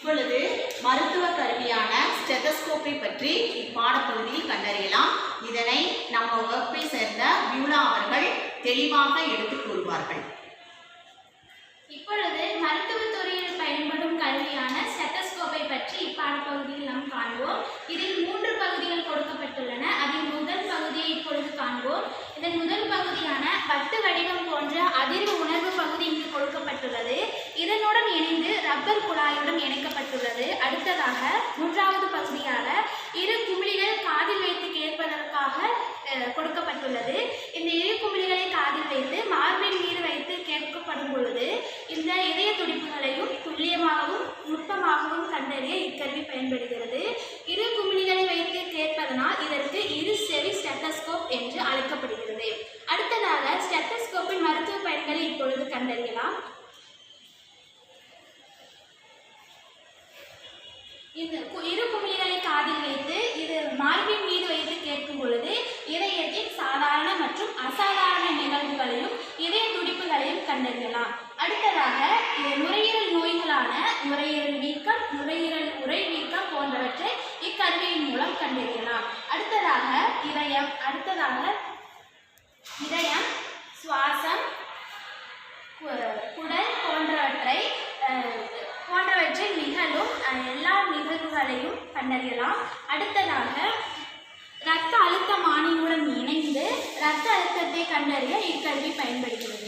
இப்பொழுது மருத்துவ கருவியான ஸ்டெதஸ்கோப்பை பற்றி இப்பாடப்பகுதியில் கண்டறியலாம். இதனை நம்ம வகுப்பை சேர்ந்த வியூலா அவர்கள் தெளிவாக எடுத்து கூறுவார்கள். இப்பொழுது மருத்துவத்துறையில் பயன்படும் கருவியான ஸ்டெதஸ்கோப்பை பற்றி இப்பாடப்பகுதியில் நாம் காண்போம். இதில் 3 பகுதிகள் கொடுக்கப்பட்டுள்ளன. அதில் முதல் பகுதியை இப்பொழுது காண்போம். இதன் முதல் பகுதியான வட்டு வடிவம் போன்ற அதிர்வு உணர்வு பகுதி இங்கு கொடுக்கப்பட்டுள்ளது. இதனுடன் இணைந்து ரப்பர் குழாயுடன் இணைக்கப்பட்டுள்ளது. அடுத்ததாக 3வது பகுதியாக 2 குமிழிகள் காதில் வைத்து கேட்பதற்காக கொடுக்கப்பட்டுள்ளது. இந்த 2 குமிழிகளை காதில் வைத்து மார்பின் மீது வைத்து கேட்கப்படும் பொழுது இந்த இதய துடிப்புகளையும் துல்லியமாகவும் நுட்பமாகவும் கண்டறிய இக்கருவி பயன்படுகிறது. 2 குமிழிகளை வைத்து கேட்பதனால் இதற்கு இரு செவி ஸ்டெத்தஸ்கோப் என்று அழைக்கப்படுகிறது. அடுத்ததாக ஸ்டெத்தஸ்கோப்பின் மருத்துவ பயன்களை இப்பொழுது கண்டறியலாம். இந்த 2 குமிழிகளை காதில் வைத்து இது மார்பின் மீது வைத்து கேட்கும் பொழுது இதயத்தின் சாதாரண மற்றும் அசாதாரண நிகழ்வுகளையும் இதய துடிப்புகளையும் கண்டறியலாம். அடுத்ததாக நுரையீரல் நோய்களான நுரையீரல் வீக்கம், நுரையீரல் உறை வீக்கம் போன்றவற்றை இக்கருவியின் மூலம் கண்டறியலாம். அடுத்ததாக இதயம், சுவாசம், குடல் போன்றவற்றில் நிகழும் எல்லா நிகழ்வுகளையும் கண்டறியலாம். அடுத்ததாக இரத்த அழுத்தமானியுடன் இணைந்து இரத்த அழுத்தத்தை கண்டறிய இக்கருவி பயன்படுகிறது.